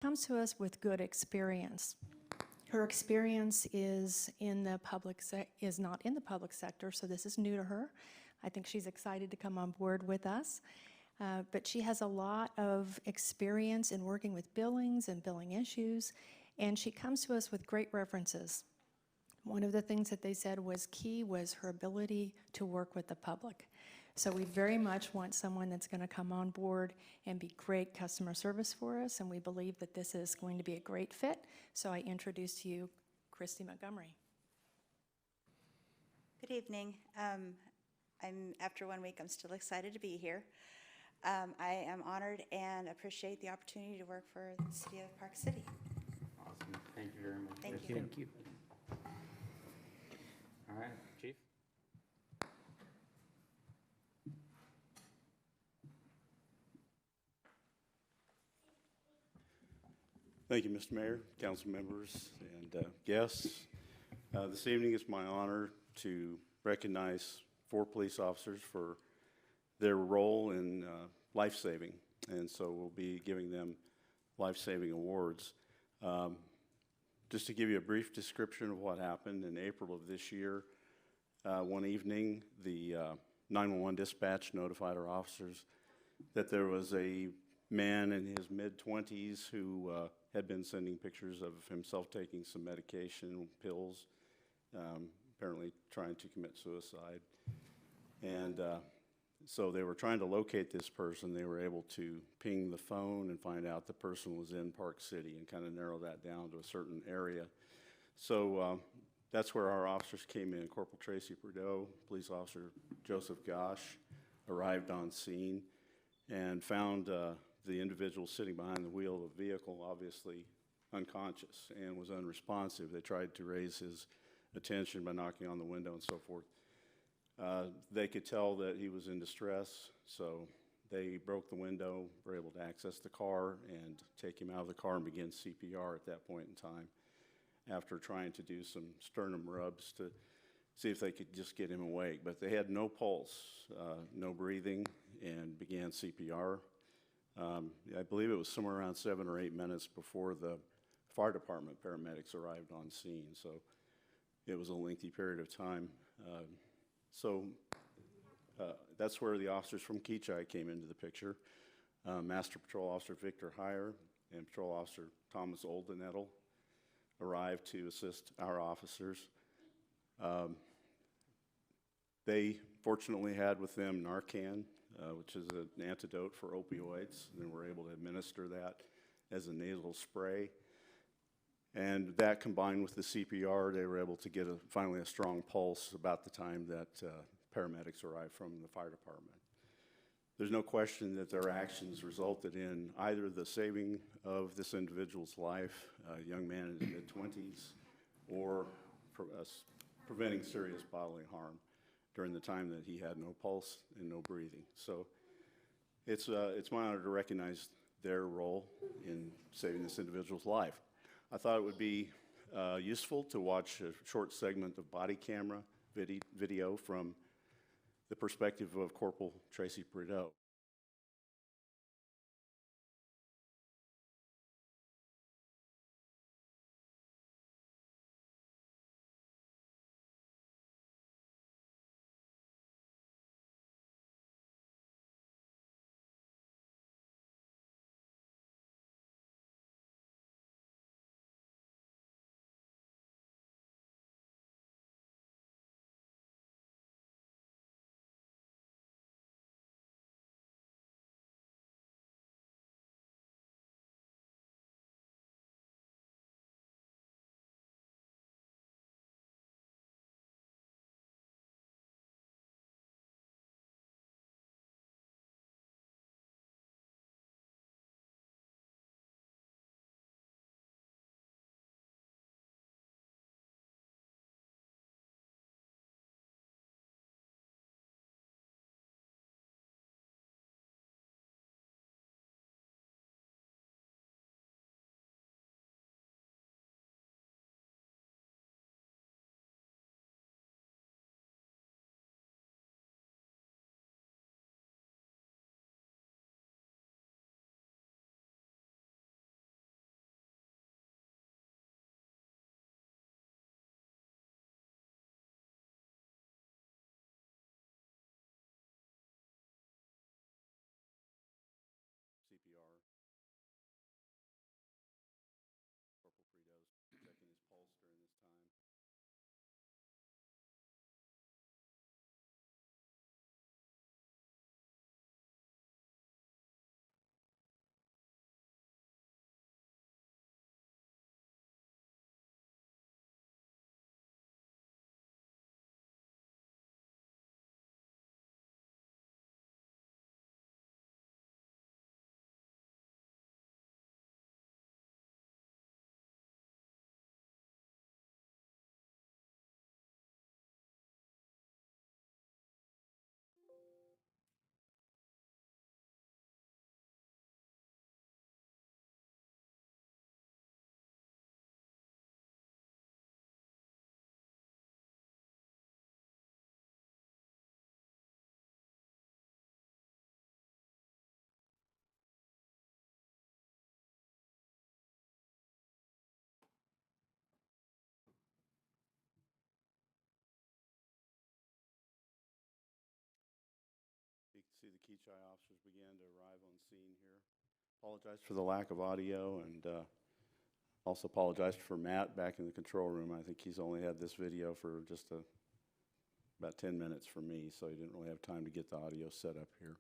Comes to us with good experience. Her experience is in the is not in the public sector, so this is new to her. I think she's excited to come on board with us. But she has a lot of experience in working with billings and billing issues, and she comes to us with great references. One of the things that they said was key was her ability to work with the public. So we very much want someone that's going to come on board and be great customer service for us, and we believe that this is going to be a great fit. So I introduce to you Christy Montgomery. Good evening. After 1 week, I'm still excited to be here. I am honored and appreciate the opportunity to work for the City of Park City. Awesome. Thank you very much. Thank you. Thank you. All right, Chief. Thank you, Mr. Mayor, council members, and guests. This evening it's my honor to recognize 4 police officers for their role in life-saving, and so we'll be giving them life-saving awards. Just to give you a brief description of what happened in April of this year, one evening the 911 dispatch notified our officers that there was a man in his mid-20s who had been sending pictures of himself taking some medication, pills, apparently trying to commit suicide. And so they were trying to locate this person. They were able to ping the phone and find out the person was in Park City and kind of narrow that down to a certain area. So that's where our officers came in. Corporal Tracy Prideaux, Police Officer Joseph Gosh arrived on scene and found the individual sitting behind the wheel of the vehicle, obviously unconscious and was unresponsive. They tried to raise his attention by knocking on the window and so forth. They could tell that he was in distress, so they broke the window, were able to access the car and take him out of the car and begin CPR at that point in time, after trying to do some sternum rubs to see if they could just get him awake. But they had no pulse, no breathing, and began CPR. I believe it was somewhere around 7 or 8 minutes before the fire department paramedics arrived on scene, so it was a lengthy period of time. That's where the officers from Keachai came into the picture. Master Patrol Officer Victor Heyer and Patrol Officer Thomas Oldenettle arrived to assist our officers. They fortunately had with them Narcan, which is an antidote for opioids, and were able to administer that as a nasal spray. And that combined with the CPR, they were able to get finally a strong pulse about the time that paramedics arrived from the fire department. There's no question that their actions resulted in either the saving of this individual's life, a young man in his mid-20s, or preventing serious bodily harm during the time that he had no pulse and no breathing. So it's my honor to recognize their role in saving this individual's life. I thought it would be useful to watch a short segment of body camera video from the perspective of Corporal Tracy Prideaux. KEACHI officers began to arrive on scene here. Apologize for the lack of audio, and also apologize for Matt back in the control room. I think he's only had this video for just about 10 minutes for me, so he didn't really have time to get the audio set up here.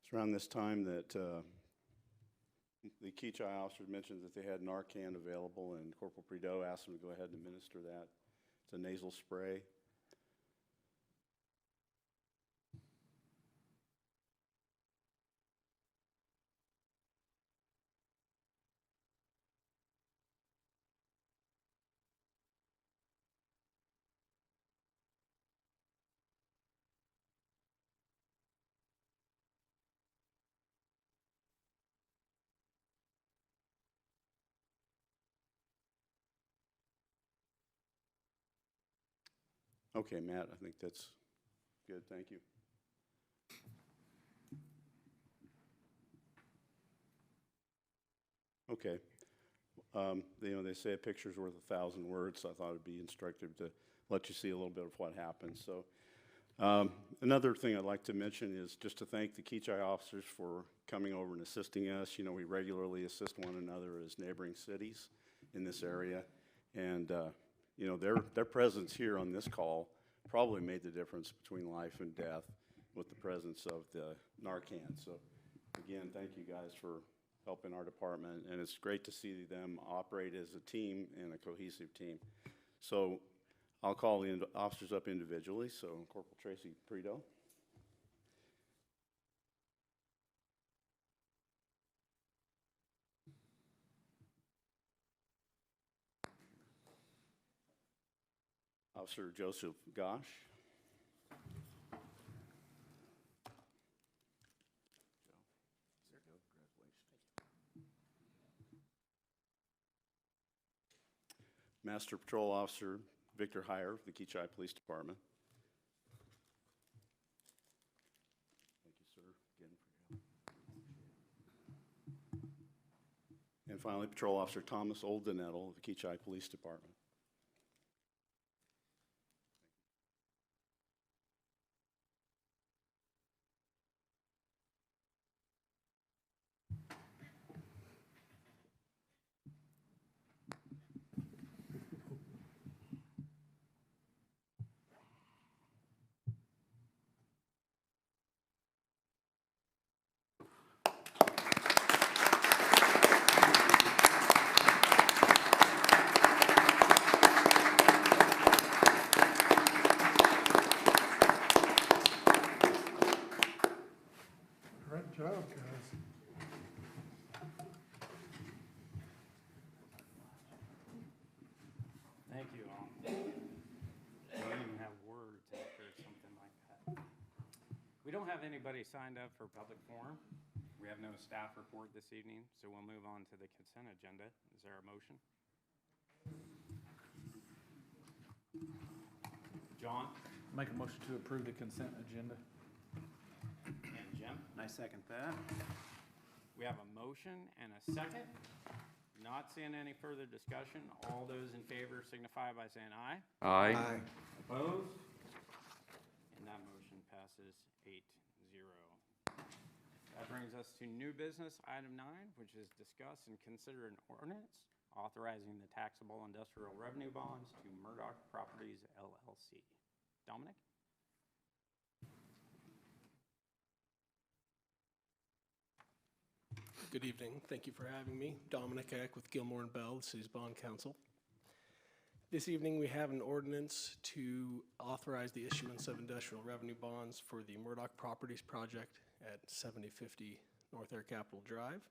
It's around this time that the KEACHI officers mentioned that they had Narcan available, and Corporal Prideaux asked them to go ahead and administer that. It's a nasal spray. Okay, Matt, I think that's good. Thank you. Okay. They say a picture's worth 1,000 words, so I thought it'd be instructive to let you see a little bit of what happened. So, another thing I'd like to mention is just to thank the KEACHI officers for coming over and assisting us. You know, we regularly assist one another as neighboring cities in this area, and you know, their presence here on this call probably made the difference between life and death with the presence of the Narcan. So, again, thank you guys for helping our department, and it's great to see them operate as a team and a cohesive team. So I'll call the officers up individually. So Corporal Tracy Prideaux. Officer Joseph Gosh. Master Patrol Officer Victor Heyer of the KEACHI Police Department. Thank you, sir, again for your help. And finally, Patrol Officer Thomas Oldenettle of the KEACHI Police Department. Great job, guys. Thank you all. I don't even have words after something like that. We don't have anybody signed up for public forum. We have no staff report this evening, so we'll move on to the consent agenda. Is there a motion? John? Make a motion to approve the consent agenda. And Jim? I second that. We have a motion and a second. Not seeing any further discussion. All those in favor signify by saying aye. Aye. Opposed? And that motion passes 8-0. That brings us to new business, item 9, which is discuss and consider an ordinance authorizing the taxable industrial revenue bonds to Murdock Properties, LLC. Dominic? Good evening. Thank you for having me. Dominic Eck with Gilmore & Bell, the city's bond counsel. This evening we have an ordinance to authorize the issuance of industrial revenue bonds for the Murdock Properties project at 7050 North Air Capitol Drive.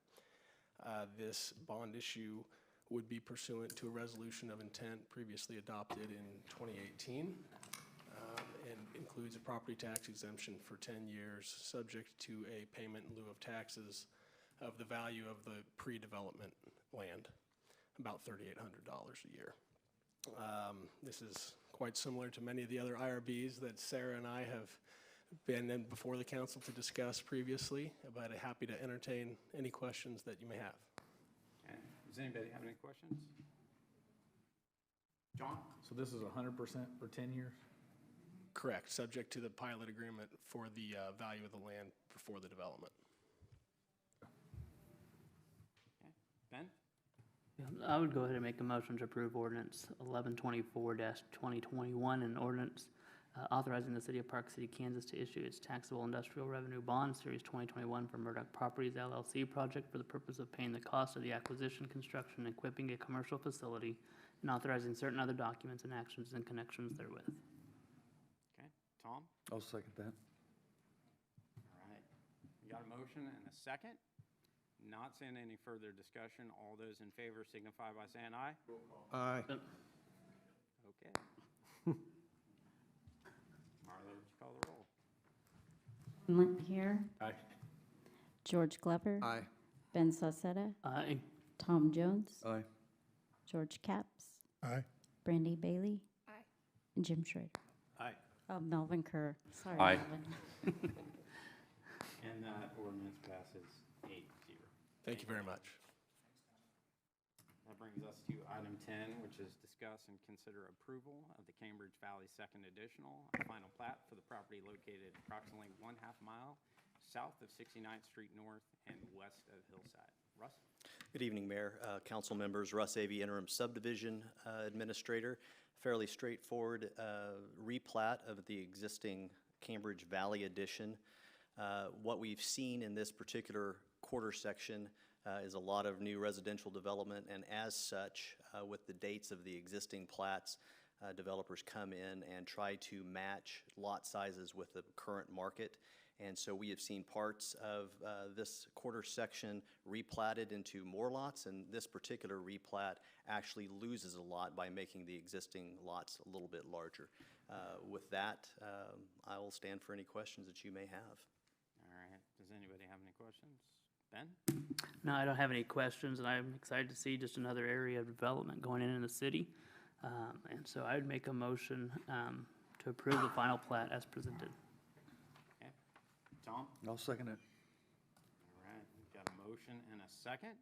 This bond issue would be pursuant to a resolution of intent previously adopted in 2018 and includes a property tax exemption for 10 years subject to a payment in lieu of taxes of the value of the pre-development land, about $3,800 a year. This is quite similar to many of the other IRBs that Sarah and I have been in before the council to discuss previously, but happy to entertain any questions that you may have. Okay. Does anybody have any questions? John? So this is 100% for 10 years? Correct, subject to the pilot agreement for the value of the land before the development. Okay. Ben? I would go ahead and make a motion to approve ordinance 1124-2021, an ordinance authorizing the city of Park City, Kansas to issue its taxable industrial revenue bond, Series 2021 for Murdock Properties LLC project for the purpose of paying the cost of the acquisition, construction, and equipping a commercial facility, and authorizing certain other documents and actions in connections therewith. Okay. Tom? I'll second that. All right. We got a motion and a second. Not seeing any further discussion. All those in favor signify by saying aye. Aye. Okay. Marla, would you call the roll? Limp here. Aye. George Glover. Aye. Ben Saucetta. Aye. Tom Jones. Aye. George Capps. Aye. Brandy Bailey. Aye. And Jim Schrader. Aye. Melvin Kerr. Sorry, Aye. Melvin. And that ordinance passes 8-0. Thank you very much. That brings us to item 10, which is discuss and consider approval of the Cambridge Valley Second Additional, a final plat for the property located approximately 1/2 mile south of 69th Street North and west of Hillside. Russ? Good evening, Mayor, council members. Russ Avey, Interim Subdivision Administrator. Fairly straightforward replat of the existing Cambridge Valley addition. What we've seen in this particular quarter section is a lot of new residential development, and as such, with the dates of the existing plats, developers come in and try to match lot sizes with the current market. And so we have seen parts of this quarter section replatted into more lots, and this particular replat actually loses a lot by making the existing lots a little bit larger. With that, I will stand for any questions that you may have. All right. Does anybody have any questions? Ben? No, I don't have any questions, and I'm excited to see just another area of development going in the city. And so I would make a motion to approve the final plat as presented. Okay. Tom? I'll second it. All right. We've got a motion and a second.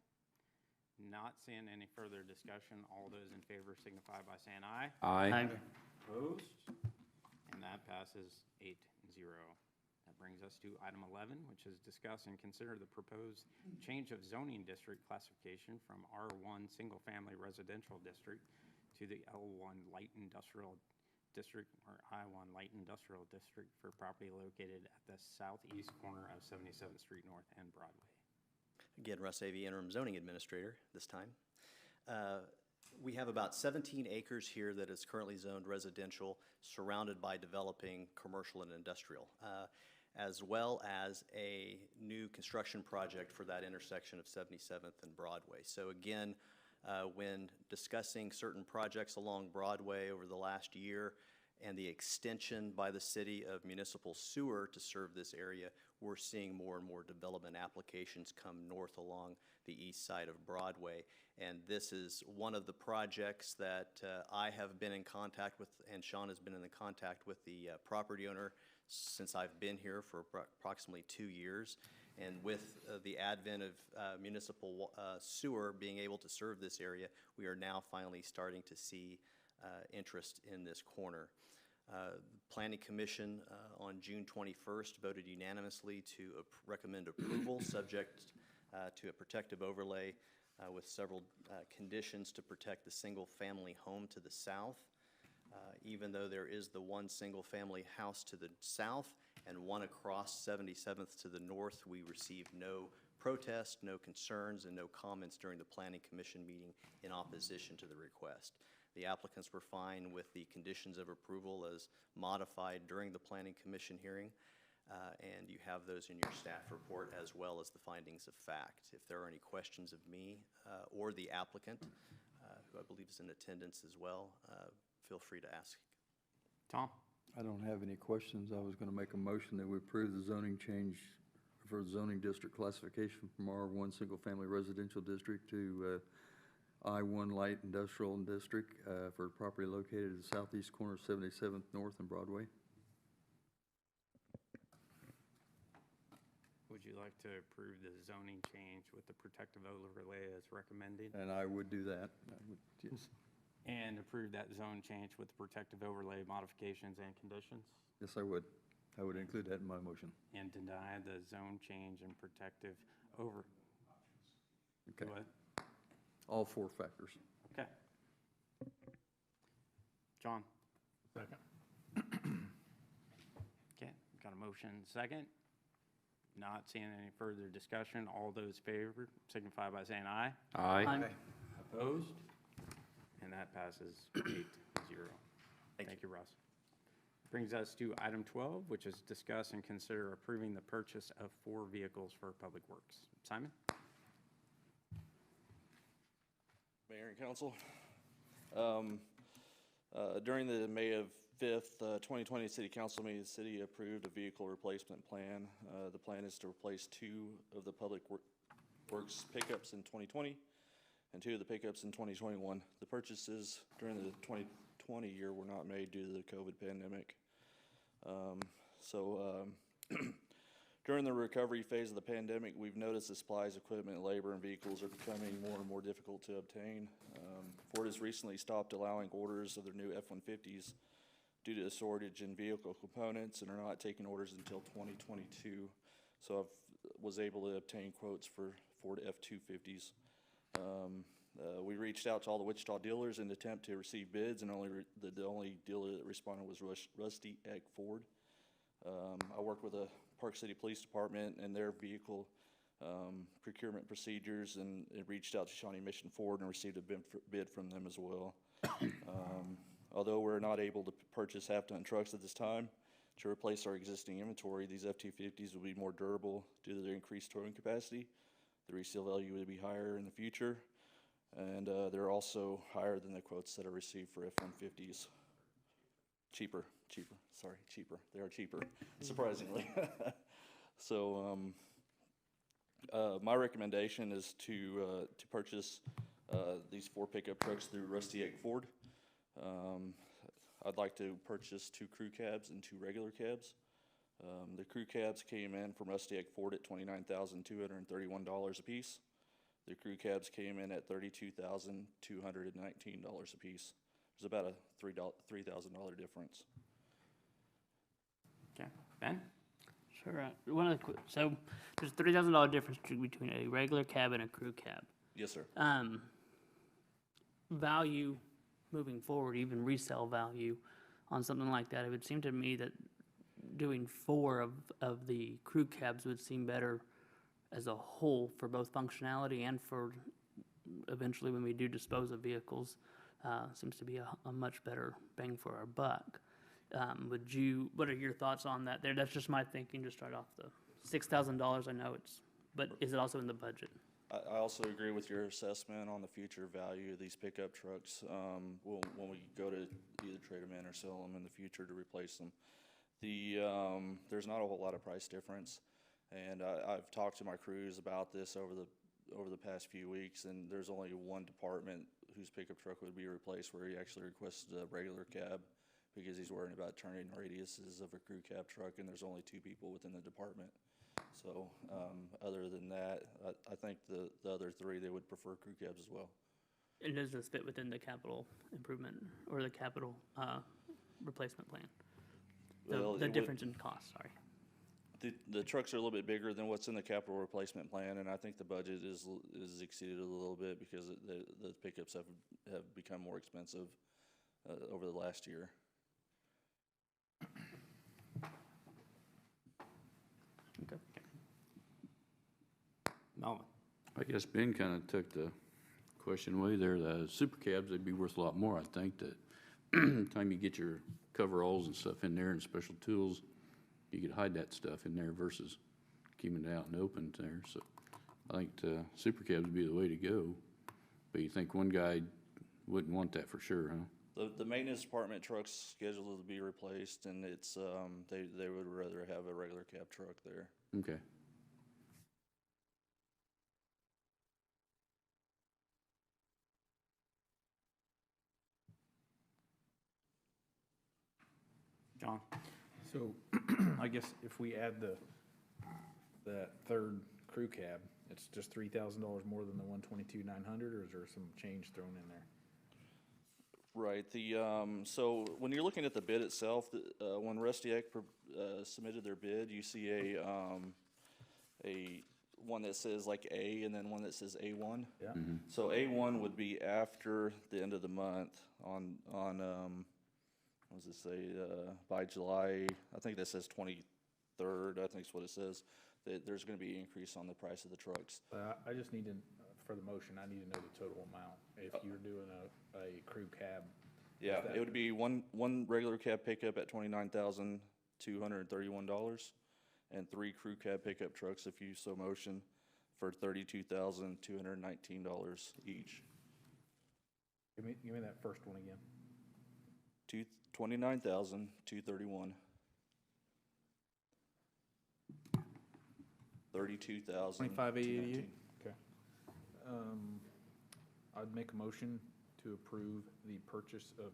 Not seeing any further discussion. All those in favor signify by saying aye. Aye. Opposed? And that passes 8-0. That brings us to item 11, which is discuss and consider the proposed change of zoning district classification from R1 Single Family Residential District to the L1 Light Industrial District, or I1 Light Industrial District, for property located at the southeast corner of 77th Street North and Broadway. Again, Russ Avey, Interim Zoning Administrator this time. We have about 17 acres here that is currently zoned residential, surrounded by developing commercial and industrial, as well as a new construction project for that intersection of 77th and Broadway. So again, when discussing certain projects along Broadway over the last year and the extension by the city of municipal sewer to serve this area, we're seeing more and more development applications come north along the east side of Broadway. And this is one of the projects that I have been in contact with, and Sean has been in contact with the property owner since I've been here for approximately 2 years. And with the advent of municipal sewer being able to serve this area, we are now finally starting to see interest in this corner. The Planning Commission on June 21st voted unanimously to recommend approval subject to a protective overlay with several conditions to protect the single-family home to the south. Even though there is the one single-family house to the south and one across 77th to the north, we received no protest, no concerns, and no comments during the Planning Commission meeting in opposition to the request. The applicants were fine with the conditions of approval as modified during the Planning Commission hearing, and you have those in your staff report as well as the findings of fact. If there are any questions of me or the applicant, who I believe is in attendance as well, feel free to ask. Tom? I don't have any questions. I was going to make a motion that we approve the zoning change for zoning district classification from R1 Single Family Residential District to I1 Light Industrial District for property located at the southeast corner of 77th North and Broadway. you like to approve the zoning change with the protective overlay as recommended? And I would do that. I would, yes. And approve that zone change with protective overlay modifications and conditions? Yes, I would. I would include that in my motion. And deny the zone change and protective over. Okay. What? All four factors. Okay. John? Second. Okay, got a motion second. Not seeing any further discussion. All those favor signify by saying aye. Aye. Opposed? And that passes 8-0. Thank you, Russ. Brings us to item 12, which is discuss and consider approving the purchase of 4 vehicles for Public Works. Simon? Mayor and council. During the May 5th, 2020 City Council meeting, the city approved a vehicle replacement plan. The plan is to replace 2 of the Public Works pickups in 2020 and 2 of the pickups in 2021. The purchases during the 2020 year were not made due to the COVID pandemic. During the recovery phase of the pandemic, we've noticed the supplies, equipment, labor, and vehicles are becoming more and more difficult to obtain. Ford has recently stopped allowing orders of their new F-150s due to a shortage in vehicle components and are not taking orders until 2022. So I was able to obtain quotes for Ford F-250s. We reached out to all the Wichita dealers in an attempt to receive bids, and the only dealer that responded was Rusty Egg Ford. I work with the Park City Police Department and their vehicle procurement procedures, and reached out to Shawnee Mission Ford and received a bid from them as well. Although we're not able to purchase half-ton trucks at this time to replace our existing inventory, these F-250s will be more durable due to their increased towing capacity. The resale value will be higher in the future, and they're also higher than the quotes that are received for F-150s. Cheaper. They are cheaper, surprisingly. So my recommendation is to purchase these 4 pickup trucks through Rusty Egg Ford. I'd like to purchase 2 crew cabs and 2 regular cabs. The crew cabs came in from Rusty Egg Ford at $29,231 a piece. The crew cabs came in at $32,219 a piece. There's about a $3,000 difference. Okay. Ben? Sure. So there's a $3,000 difference between a regular cab and a crew cab. Yes, sir. Value moving forward, even resale value on something like that, it would seem to me that doing 4 of the crew cabs would seem better as a whole for both functionality and for eventually when we do dispose of vehicles. Seems to be a much better bang for our buck. What are your thoughts on that there? That's just my thinking, just right off the $6,000. I know but is it also in the budget? I also agree with your assessment on the future value of these pickup trucks. When we go to either trade them in or sell them in the future to replace them, there's not a whole lot of price difference. And I've talked to my crews about this over the past few weeks, and there's only one department whose pickup truck would be replaced where he actually requested a regular cab because he's worried about turning radiuses of a crew cab truck, and there's only 2 people within the department. So other than that, I think the other 3, they would prefer crew cabs as well. And does this fit within the capital improvement or the capital replacement plan? The difference in cost, sorry. The trucks are a little bit bigger than what's in the capital replacement plan, and I think the budget is exceeded a little bit because the pickups have become more expensive over the last year. Okay. Melvin? I guess Ben kind of took the question away there. The super cabs, they'd be worth a lot more, I think, that time you get your coveralls and stuff in there and special tools, you could hide that stuff in there versus keeping it out in the open there. So I think super cabs would be the way to go. But you think one guy wouldn't want that for sure, huh? The maintenance department truck's scheduled to be replaced, and it's they would rather have a regular cab truck there. Okay. John? So I guess if we add the that third crew cab, it's just $3,000 more than the 122,900, or is there some change thrown in there? Right, so when you're looking at the bid itself, when Rustiak submitted their bid, you see a one that says like A and then one that says A1. Yeah. So A1 would be after the end of the month on what does it say, by July, I think that says 23rd, I think is what it says, that there's gonna be an increase on the price of the trucks. I just need to, for the motion, I need to know the total amount. If you're doing a crew cab. Yeah, that- it would be one regular cab pickup at $29,231, and 3 crew cab pickup trucks, if you so motion, for $32,219 each. Give me that first one again. $29,231. $32,000. 25,888. Okay. I'd make a motion to approve the purchase of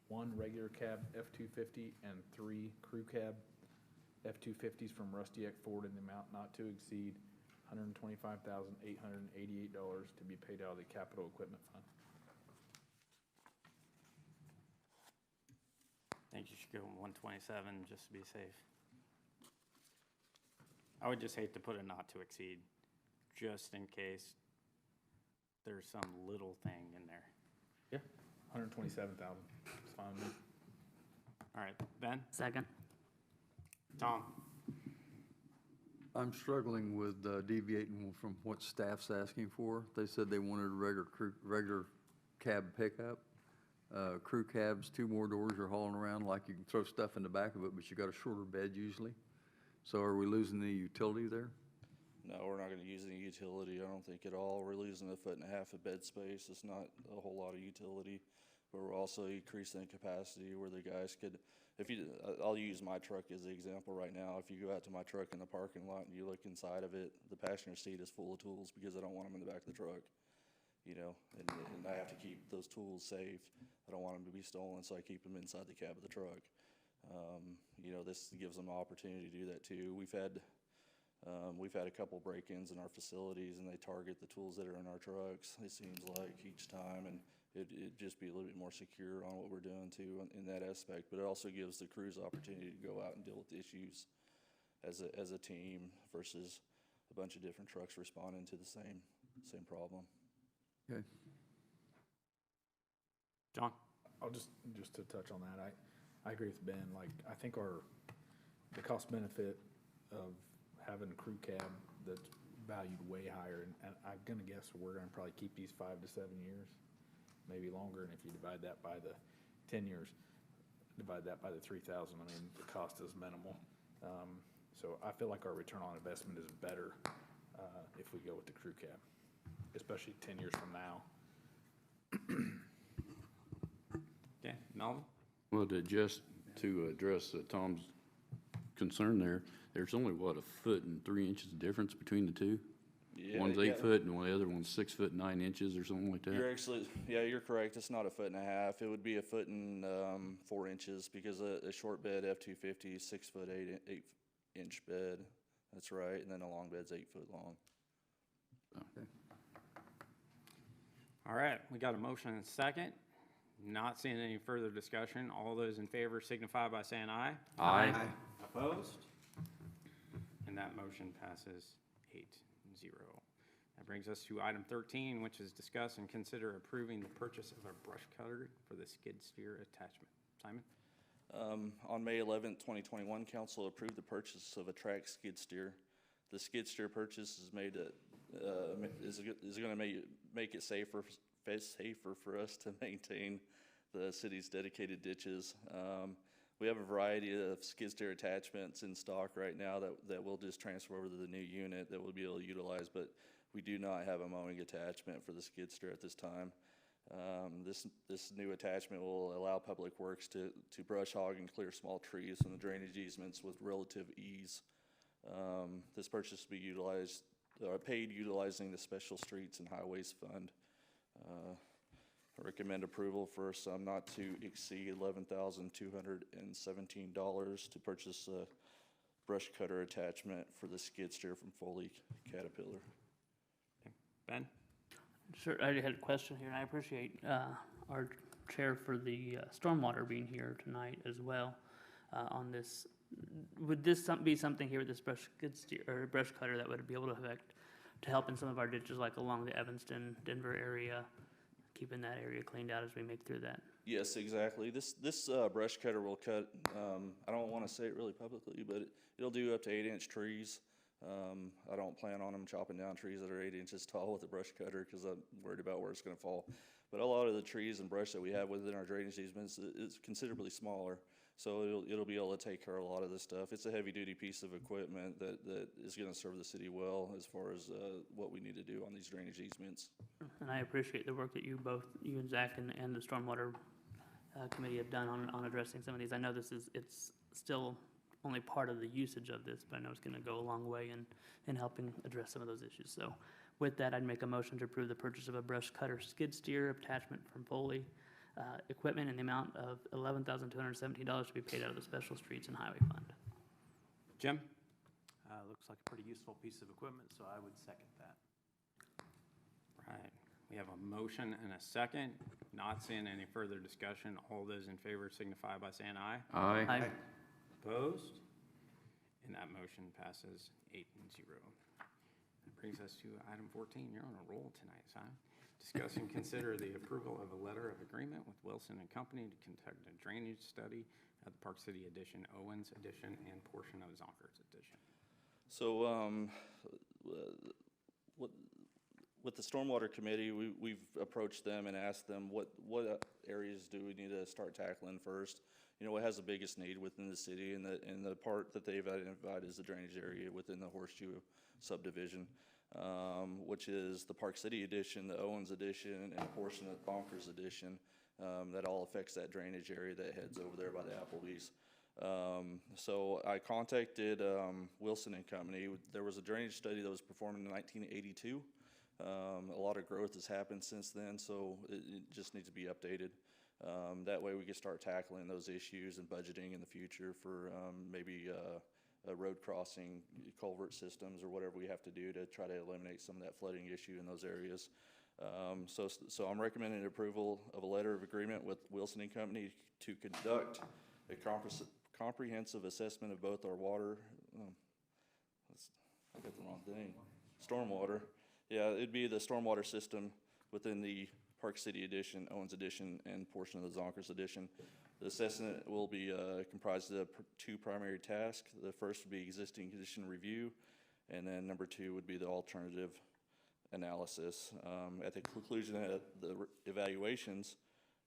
1 regular cab F-250 and 3 crew cab F-250s from Rustiak Ford in the amount not to exceed $125,888 to be paid out of the capital equipment fund. I think you should go 127 just to be safe. I would just hate to put a not to exceed, just in case there's some little thing in there. Yeah, 127,000. It's fine with me. All right, Ben? Second. Tom? I'm struggling with deviating from what staff's asking for. They said they wanted a regular cab pickup. Crew cabs, 2 more doors you're hauling around, like you can throw stuff in the back of it, but you got a shorter bed usually. So are we losing the utility there? No, we're not gonna use any utility, I don't think at all. We're losing 1.5 feet of bed space. It's not a whole lot of utility. But we're also increasing capacity where the guys could, I'll use my truck as the example right now. If you go out to my truck in the parking lot and you look inside of it, the passenger seat is full of tools because I don't want them in the back of the truck. You know, and I have to keep those tools safe. I don't want them to be stolen, so I keep them inside the cab of the truck. You know, this gives them an opportunity to do that too. We've had a couple break-ins in our facilities, and they target the tools that are in our trucks, it seems like, each time, and it'd just be a little bit more secure on what we're doing too in that aspect. But it also gives the crews opportunity to go out and deal with issues as a team versus a bunch of different trucks responding to the same problem. Okay. John? I'll just to touch on that, I agree with Ben. Like, I think the cost benefit of having a crew cab that's valued way higher, and I'm gonna guess we're gonna probably keep these 5 to 7 years, maybe longer. And if you divide that by the 10 years, divide that by the 3,000, I mean, the cost is minimal. So I feel like our return on investment is better if we go with the crew cab, especially 10 years from now. Okay, Melvin? Well, to address Tom's concern there, there's only, what, 1.3 feet difference between the two? Yeah, One's yeah. 8 foot and the other one's 6'9" or something like that? You're actually, yeah, you're correct. It's not 1.5 feet. It would be 1.4 inches because a short bed F-250 is 6 foot 8-inch bed. That's right. And then a long bed's 8 foot long. Okay. All right, we got a motion and a second. Not seeing any further discussion. All those in favor signify by saying aye. Aye. Opposed? And that motion passes 8-0. That brings us to item 13, which is discuss and consider approving the purchase of a brush cutter for the skid steer attachment. Simon? On May 11th, 2021, council approved the purchase of a track skid steer. The skid steer purchase is made is going to make it safer for us to maintain the city's dedicated ditches. We have a variety of skid steer attachments in stock right now that we'll just transfer over to the new unit that we'll be able to utilize, but we do not have a mowing attachment for the skid steer at this time. This new attachment will allow Public Works to brush hog and clear small trees from the drainage easements with relative ease. This purchase will be paid utilizing the Special Streets and Highways Fund. I recommend approval for a sum not to exceed $11,217 to purchase a brush cutter attachment for the skid steer from Foley Caterpillar. Ben? Sure, I had a question here, and I appreciate our chair for the stormwater being here tonight as well on this. Would this be something here with this brush cutter that would be able to help in some of our ditches, like along the Evanston, Denver area, keeping that area cleaned out as we make through that? Yes, exactly. This brush cutter will cut, I don't want to say it really publicly, but it'll do up to 8-inch trees. I don't plan on them chopping down trees that are 8 inches tall with a brush cutter because I'm worried about where it's going to fall. But a lot of the trees and brush that we have within our drainage easements is considerably smaller, so it'll be able to take care of a lot of this stuff. It's a heavy-duty piece of equipment that is going to serve the city well as far as what we need to do on these drainage easements. And I appreciate the work that you and Zach and the Stormwater Committee have done on addressing some of these. I know it's still only part of the usage of this, but I know it's going to go a long way in helping address some of those issues. So with that, I'd make a motion to approve the purchase of a brush cutter skid steer attachment from Foley equipment in the amount of $11,217 to be paid out of the Special Streets and Highway Fund. Jim? Looks like a pretty useful piece of equipment, so I would second that. Right. We have a motion and a second. Not seeing any further discussion. All those in favor signify by saying aye. Aye. Opposed? And that motion passes 8-0. That brings us to item 14. You're on a roll tonight, Simon. Discuss and consider the approval of a letter of agreement with Wilson and Company to conduct a drainage study at the Park City Edition, OWEN'S Edition, and portion of ZONGKER'S Edition. So with the Stormwater Committee, we've approached them and asked them what areas do we need to start tackling first. You know, what has the biggest need within the city, and the part that they've identified is the drainage area within the Horseshoe subdivision, which is the Park City Edition, the OWEN'S Edition, and a portion of ZONGKER'S Edition. That all affects that drainage area that heads over there by the Applebee's. So I contacted Wilson and Company. There was a drainage study that was performed in 1982. A lot of growth has happened since then, so it just needs to be updated. That way we can start tackling those issues and budgeting in the future for maybe a road crossing, culvert systems, or whatever we have to do to try to eliminate some of that flooding issue in those areas. So I'm recommending approval of a letter of agreement with Wilson and Company to conduct a comprehensive assessment of both our water, I got the wrong thing, stormwater. Yeah, it'd be the stormwater system within the Park City Edition, OWEN'S Edition, and portion of the ZONGKER'S Edition. The assessment will be comprised of two primary tasks. The first would be existing condition review, and then number two would be the alternative analysis. At the conclusion of the evaluations,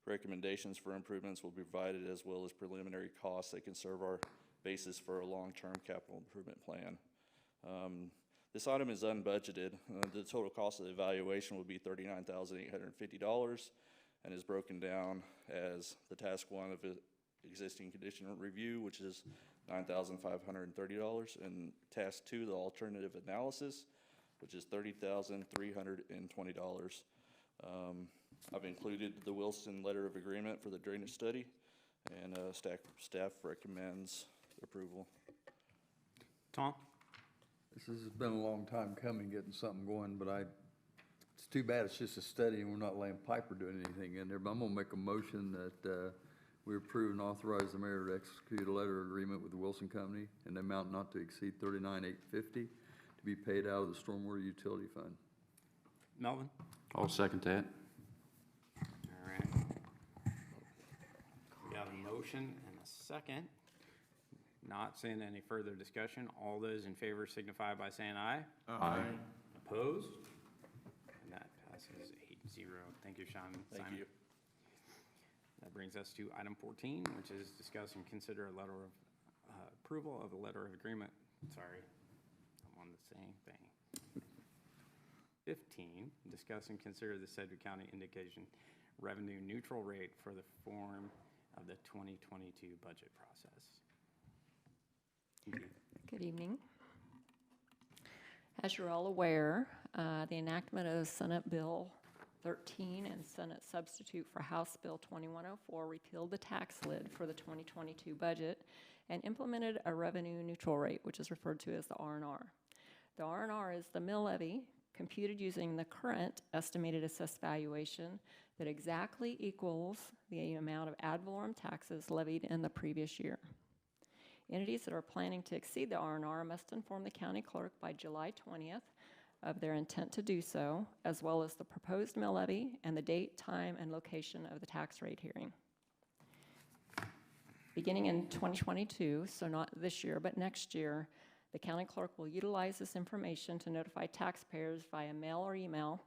recommendations for improvements will be provided, as well as preliminary costs that can serve our basis for a long-term capital improvement plan. This item is unbudgeted. The total cost of the evaluation will be $39,850 and is broken down as the task one of existing condition review, which is $9,530, and task two, the alternative analysis, which is $30,320. I've included the Wilson letter of agreement for the drainage study, and staff recommends approval. Tom? This has been a long time coming, getting something going, but it's too bad it's just a study and we're not laying pipe or doing anything in there. But I'm gonna make a motion that we approve and authorize the mayor to execute a letter of agreement with the Wilson Company in the amount not to exceed $39,850 to be paid out of the Stormwater Utility Fund. Melvin? I'll second that. All right. We got a motion and a second. Not seeing any further discussion. All those in favor signify by saying aye. Aye. Opposed? And that passes 8-0. Thank you, Simon. Thank you. That brings us to item 14, which is discuss and consider a letter of approval of a letter of agreement. Sorry, I'm on the same thing. 15, discuss and consider the Sedgwick County indication revenue neutral rate for the form of the 2022 budget process. Good evening. As you're all aware, the enactment of Senate Bill 13 and Senate substitute for House Bill 2104 repealed the tax lid for the 2022 budget and implemented a revenue neutral rate, which is referred to as the R&R. The R&R is the mill levy computed using the current estimated assessed valuation that exactly equals the amount of ad valorem taxes levied in the previous year. Entities that are planning to exceed the R&R must inform the county clerk by July 20th of their intent to do so, as well as the proposed mill levy and the date, time, and location of the tax rate hearing. Beginning in 2022, so not this year, but next year, the county clerk will utilize this information to notify taxpayers via mail or email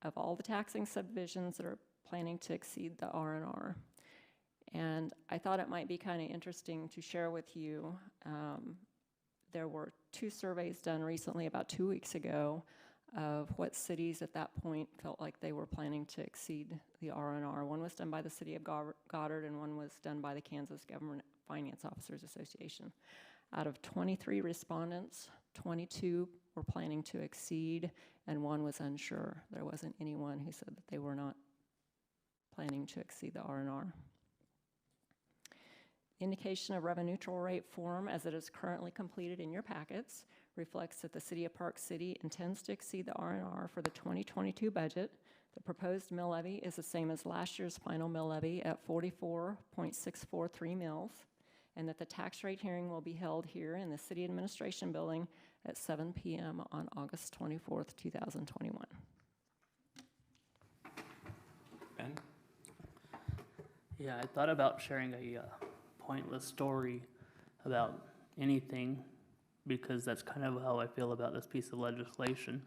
of all the taxing subdivisions that are planning to exceed the R&R. And I thought it might be kind of interesting to share with you. There were 2 surveys done recently, about 2 weeks ago, of what cities at that point felt like they were planning to exceed the R&R. One was done by the city of Goddard, and one was done by the Kansas Government Finance Officers Association. Out of 23 respondents, 22 were planning to exceed, and 1 was unsure. There wasn't anyone who said that they were not planning to exceed the R&R. Indication of revenue neutral rate form, as it is currently completed in your packets, reflects that the City of Park City intends to exceed the R&R for the 2022 budget. The proposed mill levy is the same as last year's final mill levy at 44.643 mills, and that the tax rate hearing will be held here in the City Administration Building at 7 p.m. on August 24th, 2021. Ben? Yeah, I thought about sharing a pointless story about anything, because that's kind of how I feel about this piece of legislation.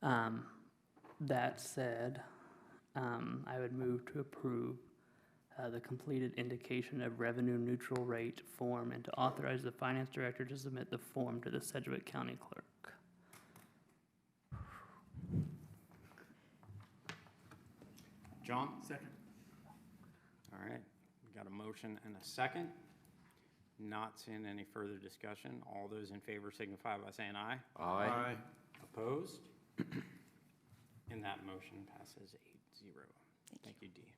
That said, I would move to approve the completed indication of revenue neutral rate form and to authorize the finance director to submit the form to the Sedgwick County clerk. John? Second. All right, we got a motion and a second. Not seeing any further discussion. All those in favor signify by saying aye. Aye. Opposed? And that motion passes 8-0. Thank you, Dee.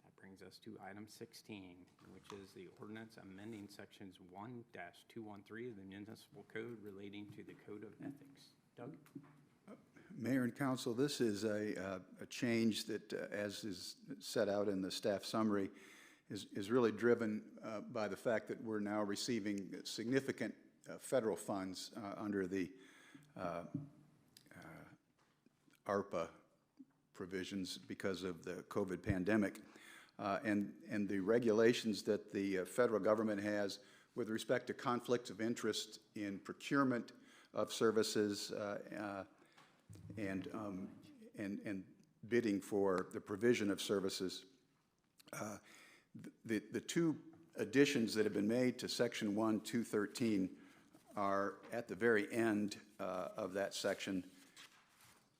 That brings us to item 16, which is the ordinance amending sections 1-213 of the municipal code relating to the code of ethics. Doug? Mayor and council, this is a change that, as is set out in the staff summary, is really driven by the fact that we're now receiving significant federal funds under the ARPA provisions because of the COVID pandemic. And the regulations that the federal government has with respect to conflicts of interest in procurement of services and bidding for the provision of services. The 2 additions that have been made to Section 1-213 are at the very end of that section,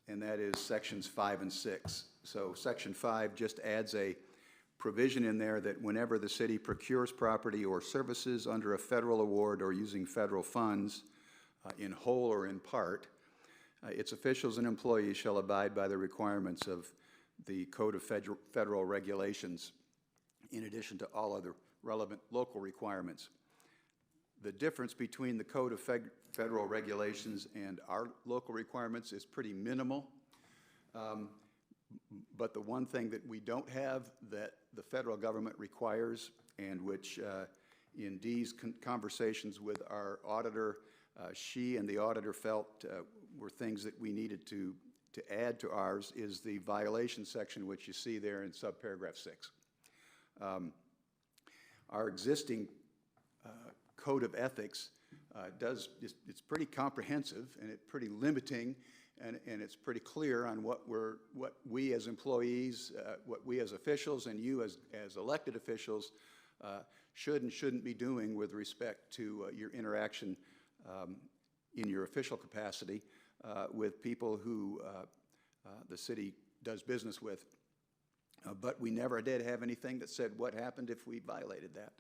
and that is Sections 5 and 6. So Section 5 just adds a provision in there that whenever the city procures property or services under a federal award or using federal funds, in whole or in part, its officials and employees shall abide by the requirements of the Code of Federal Regulations, in addition to all other relevant local requirements. The difference between the Code of Federal Regulations and our local requirements is pretty minimal. But the one thing that we don't have that the federal government requires, and which in Dee's conversations with our auditor, she and the auditor felt were things that we needed to add to ours, is the violation section, which you see there in subparagraph 6. Our existing code of ethics it's pretty comprehensive, and it's pretty limiting, and it's pretty clear on what we as employees, what we as officials, and you as elected officials should and shouldn't be doing with respect to your interaction in your official capacity with people who the city does business with. But we never did have anything that said what happened if we violated that.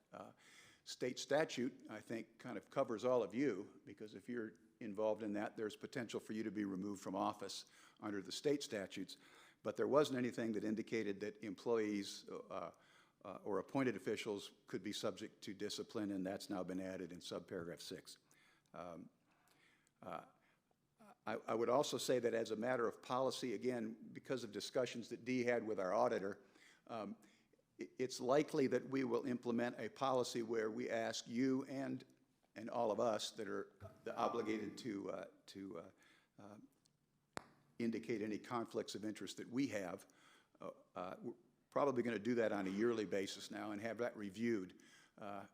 State statute, I think, kind of covers all of you, because if you're involved in that, there's potential for you to be removed from office under the state statutes. But there wasn't anything that indicated that employees or appointed officials could be subject to discipline, and that's now been added in subparagraph 6. I would also say that as a matter of policy, again, because of discussions that Dee had with our auditor, it's likely that we will implement a policy where we ask you and all of us that are obligated to indicate any conflicts of interest that we have. We're probably going to do that on a yearly basis now and have that reviewed.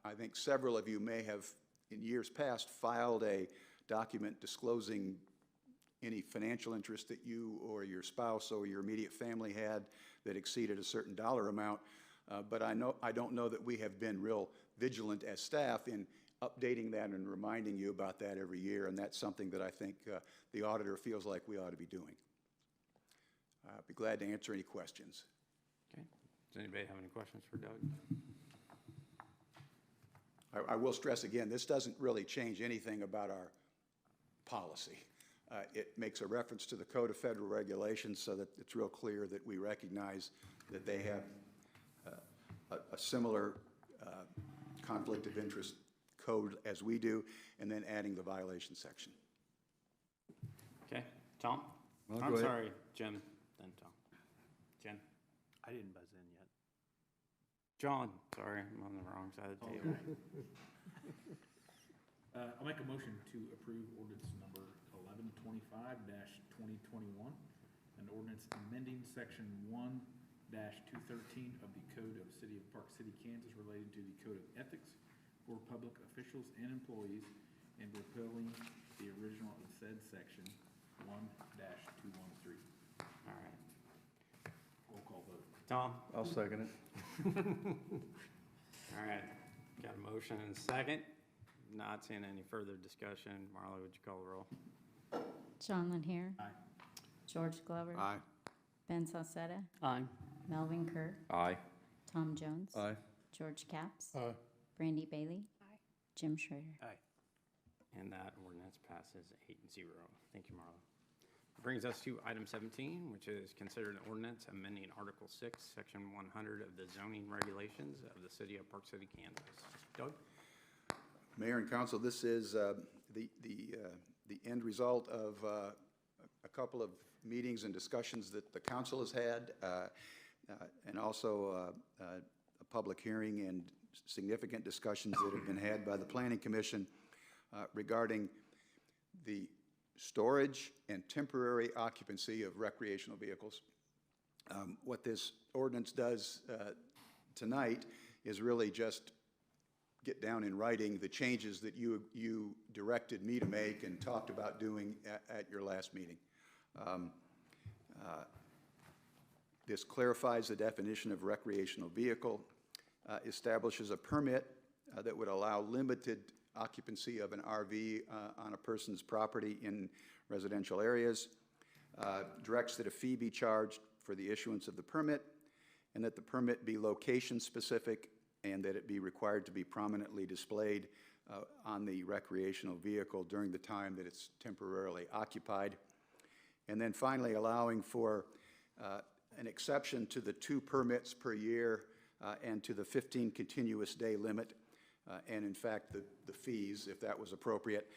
I think several of you may have, in years past, filed a document disclosing any financial interest that you or your spouse or your immediate family had that exceeded a certain dollar amount. But I don't know that we have been real vigilant as staff in updating that and reminding you about that every year, and that's something that I think the auditor feels like we ought to be doing. I'll be glad to answer any questions. Okay. Does anybody have any questions for Doug? I will stress again, this doesn't really change anything about our policy. It makes a reference to the Code of Federal Regulations so that it's real clear that we recognize that they have a similar conflict of interest code as we do, and then adding the violation section. Okay, Tom? Well, I'm go ahead. sorry, Jim, then Tom. Jen? I didn't buzz in yet. John, sorry, I'm on the wrong side of the table. I'll make a motion to approve ordinance number 1125-2021, an ordinance amending section 1-213 of the Code of City of Park City, Kansas related to the Code of Ethics for public officials and employees, and repealing the original of said section 1-213. All right. Roll call vote. Tom? I'll second it. All right, got a motion and a second. Not seeing any further discussion. Marla, would you call the roll? John Lanier. Aye. George Glover. Aye. Ben Salcetta. Aye. Melvin Kerr. Aye. Tom Jones. Aye. George Capps. Aye. Brandy Bailey. Jim Schrader. Aye. And that ordinance passes 8-0. Thank you, Marla. Brings us to item 17, which is considered an ordinance amending Article 6, Section 100 of the zoning regulations of the City of Park City, Kansas. Doug? Mayor and Council, this is the end result of a couple of meetings and discussions that the council has had, and also a public hearing and significant discussions that have been had by the Planning Commission regarding the storage and temporary occupancy of recreational vehicles. What this ordinance does tonight is really just get down in writing the changes that you directed me to make and talked about doing at your last meeting. This clarifies the definition of recreational vehicle, establishes a permit that would allow limited occupancy of an RV on a person's property in residential areas, directs that a fee be charged for the issuance of the permit, and that the permit be location-specific, and that it be required to be prominently displayed on the recreational vehicle during the time that it's temporarily occupied. And then finally, allowing for an exception to the 2 permits per year and to the 15 continuous day limit, and in fact, the fees, if that was appropriate,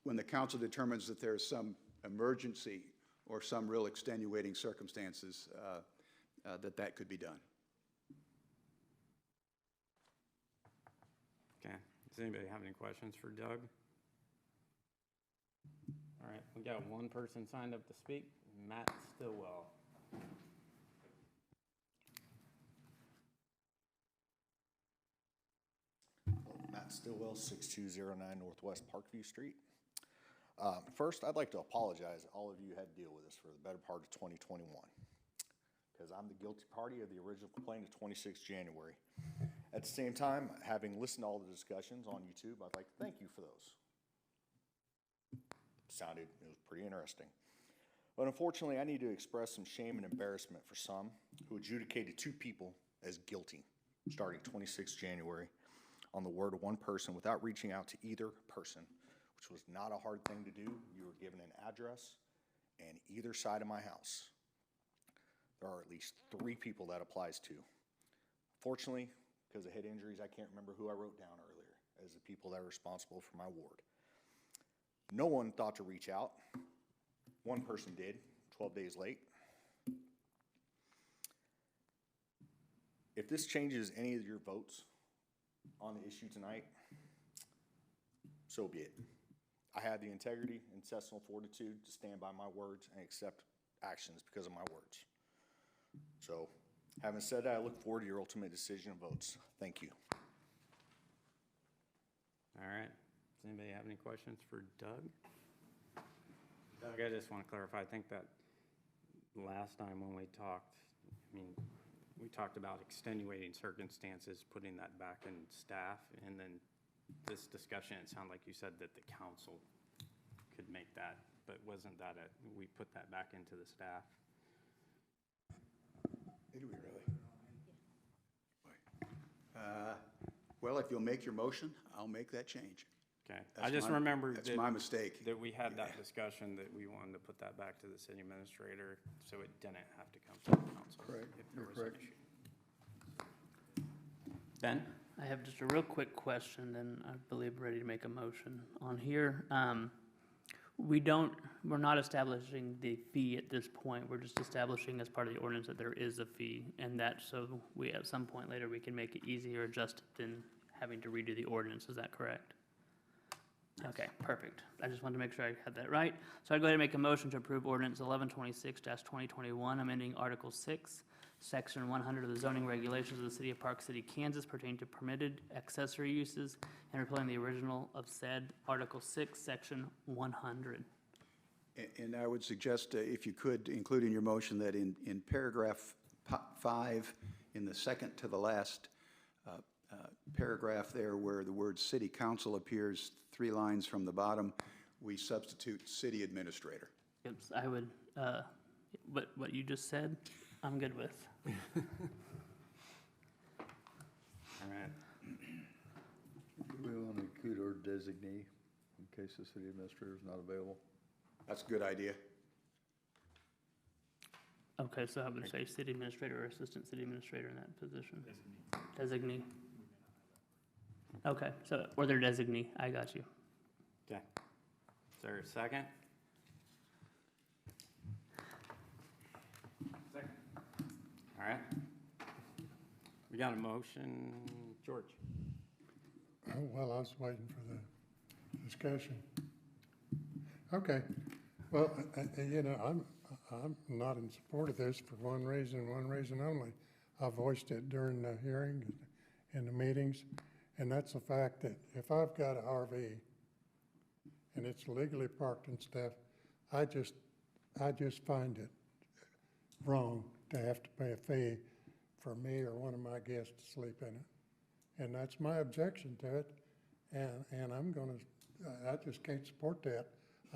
when the council determines that there's some emergency or some real extenuating circumstances, that could be done. Okay. Does anybody have any questions for Doug? All right, we got one person signed up to speak, Matt Stillwell. Matt Stillwell, 6209 Northwest Parkview Street. First, I'd like to apologize. All of you had to deal with this for the better part of 2021, because I'm the guilty party of the original complaint of 26 January. At the same time, having listened to all the discussions on YouTube, I'd like to thank you for those. It was pretty interesting. But unfortunately, I need to express some shame and embarrassment for some who adjudicated 2 people as guilty starting 26 January on the word of one person without reaching out to either person, which was not a hard thing to do. You were given an address and either side of my house. There are at least 3 people that applies to. Fortunately, because of head injuries, I can't remember who I wrote down earlier as the people that are responsible for my ward. No one thought to reach out. One person did, 12 days late. If this changes any of your votes on the issue tonight, so be it. I have the integrity and intestinal fortitude to stand by my words and accept actions because of my words. So, having said that, I look forward to your ultimate decision and votes. Thank you. All right. Does anybody have any questions for Doug? Doug, I just want to clarify. I think that last time when we talked, we talked about extenuating circumstances, putting that back in staff, and then this discussion, it sounded like you said that the council could make that, but wasn't that we put that back into the staff? Did we really? Well, if you'll make your motion, I'll make that change. Okay. I just remembered that's my mistake. That we had that discussion that we wanted to put that back to the city administrator so it didn't have to come to the council. Correct. If there You're was an correct. issue. Ben? I have just a real quick question, then I believe ready to make a motion on here. We're not establishing the fee at this point. We're just establishing as part of the ordinance that there is a fee, and that so we, at some point later, we can make it easier adjusted than having to redo the ordinance. Is that correct? Okay, perfect. I just wanted to make sure I had that right. So I'd go ahead and make a motion to approve ordinance 1126-2021, amending Article 6, Section 100 of the zoning regulations of the City of Park City, Kansas pertaining to permitted accessory uses and repealing the original of said Article 6, Section 100. And I would suggest, if you could, include in your motion that in paragraph 5, in the second to the last paragraph there where the word city council appears 3 lines from the bottom, we substitute city administrator. Yep, I would, what you just said, I'm good with. All right. Do we want to include our designee in case the city administrator is not available? That's a good idea. Okay, so I would say city administrator or assistant city administrator in that position. Designee. Okay, so, or their designee, I got you. Okay. Is there a second? Second. All right. We got a motion. George? Well, I was waiting for the discussion. Okay. Well, I'm not in support of this for one reason only. I voiced it during the hearing in the meetings, and that's the fact that if I've got an RV and it's legally parked and stuff, I just find it wrong to have to pay a fee for me or one of my guests to sleep in it. And that's my objection to it, and I just can't support that.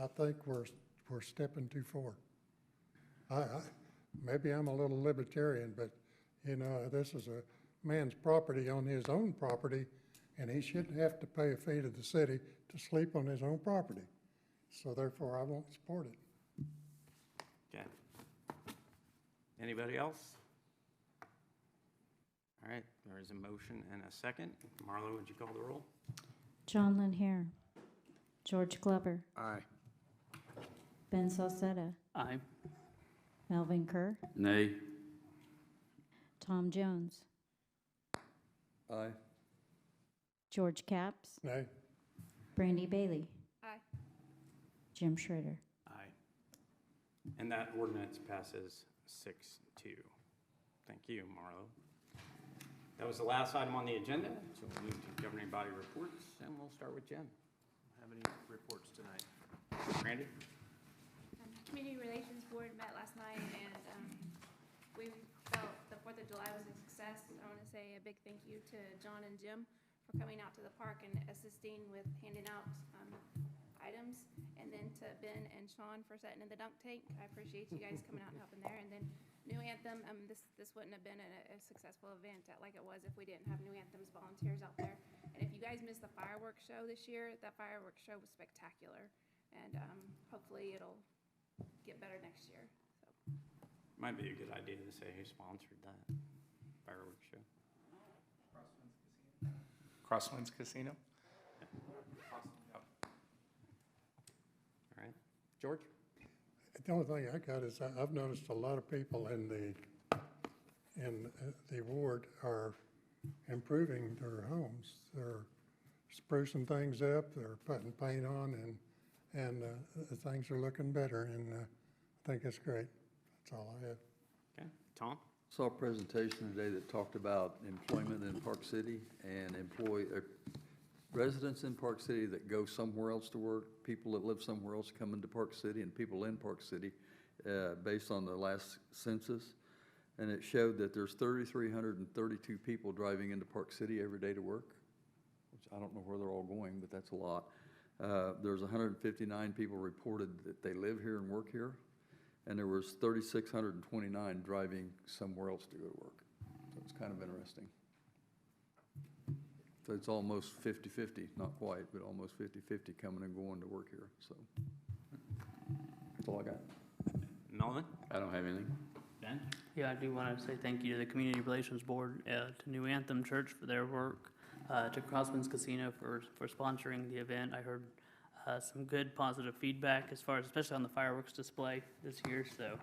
I think we're stepping too far. Maybe I'm a little libertarian, but this is a man's property on his own property, and he shouldn't have to pay a fee to the city to sleep on his own property. So therefore, I won't support it. Okay. Anybody else? All right, there is a motion and a second. Marlo, would you call the roll? John Lynn, George Glover, Aye. Ben Salcetta, Aye. Melvin Kerr, Nay. Tom Jones, Aye. George Capps, Nay? Brandy Bailey, Aye. Jim Schroeder. Aye. And that ordinance passes 6-2. Thank you, Marlo. That was the last item on the agenda, so we'll move to governing body reports, and we'll start with Jen. Have any reports tonight? Randy? Community Relations Board met last night, and we felt the 4th of July was a success. I want to say a big thank you to John and Jim for coming out to the park and assisting with handing out items, and then to Ben and Sean for setting in the dunk tank. I appreciate you guys coming out and helping there. And then New Anthem, this wouldn't have been a successful event like it was if we didn't have New Anthem's volunteers out there. And if you guys missed the fireworks show this year, that fireworks show was spectacular. And hopefully it'll get better next year. So. Might be a good idea to say who sponsored that fireworks show. Crosswinds Casino. All right. George? The only thing I got is I've noticed a lot of people in the ward are improving their homes. They're sprucing things up, they're putting paint on, and things are looking better, and I think it's great. That's all I have. Okay. Tom? Saw a presentation today that talked about employment in Park City and residents in Park City that go somewhere else to work, people that live somewhere else come into Park City, and people in Park City based on the last census. And it showed that there's 3,332 people driving into Park City every day to work, which I don't know where they're all going, but that's a lot. There's 159 people reported that they live here and work here, and there was 3,629 driving somewhere else to go to work. So it's kind of interesting. So it's almost 50-50, not quite, but almost 50-50 coming and going to work here, so. That's all I got. Melvin? I don't have anything. Ben? Yeah, I do want to say thank you to the Community Relations Board, to New Anthem Church for their work, to Crosswinds Casino for sponsoring the event. I heard some good positive feedback as far as, especially on the fireworks display this year, so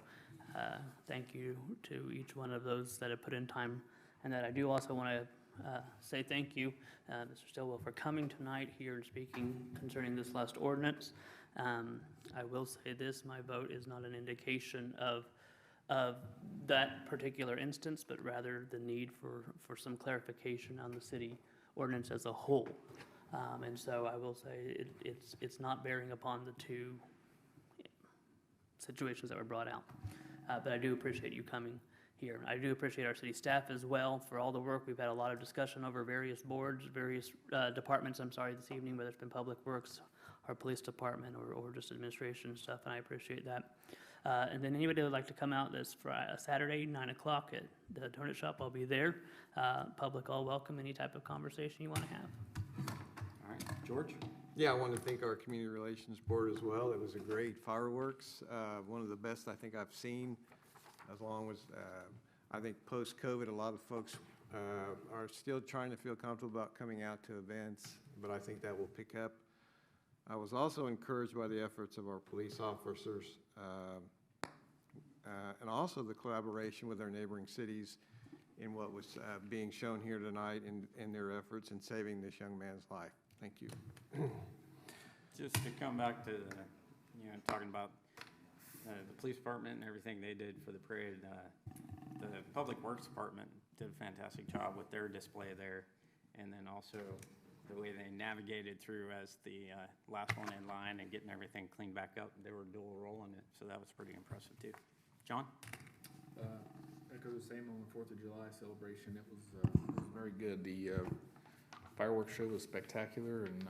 thank you to each one of those that have put in time. And that I do also want to say thank you, Mr. Stillwell, for coming tonight here and speaking concerning this last ordinance. I will say this, my vote is not an indication of that particular instance, but rather the need for some clarification on the city ordinance as a whole. And so I will say it's not bearing upon the two situations that were brought out. But I do appreciate you coming here. I do appreciate our city staff as well for all the work. We've had a lot of discussion over various boards, various departments, this evening, whether it's been Public Works, our police department, or just administration stuff, and I appreciate that. And then anybody that would like to come out this Saturday, 9 o'clock at the donut shop, I'll be there. Public all welcome, any type of conversation you want to have. All right. George? Yeah, I want to thank our Community Relations Board as well. It was a great fireworks, one of the best I think I've seen, as long as, I think post-COVID, a lot of folks are still trying to feel comfortable about coming out to events, but I think that will pick up. I was also encouraged by the efforts of our police officers and also the collaboration with our neighboring cities in what was being shown here tonight in their efforts in saving this young man's life. Thank you. Just to come back to, talking about the police department and everything they did for the parade, the Public Works Department did a fantastic job with their display there. And then also the way they navigated through as the last one in line and getting everything cleaned back up. They were dual rolling it, so that was pretty impressive too. John? Echo the same on the 4th of July celebration. It was very good. The fireworks show was spectacular, and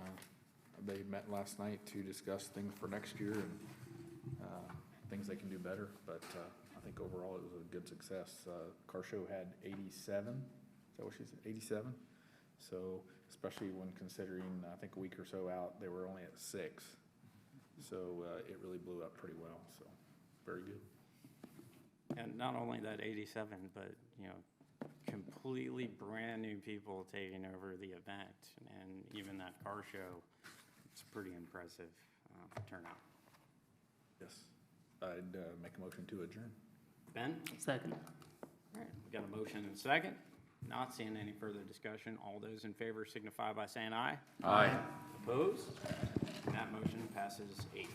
they met last night to discuss things for next year and things they can do better. But I think overall it was a good success. Car show had 87. Is that what she said? 87. So especially when considering, I think a week or so out, they were only at 6. So it really blew up pretty well. So very good. And not only that 87, but, completely brand new people taking over the event. And even that car show, it's pretty impressive turnout. Yes. I'd make a motion to adjourn. Ben? Second. All right, we got a motion and a second. Not seeing any further discussion. All those in favor signify by saying aye. Aye. Opposed? And that motion passes 8.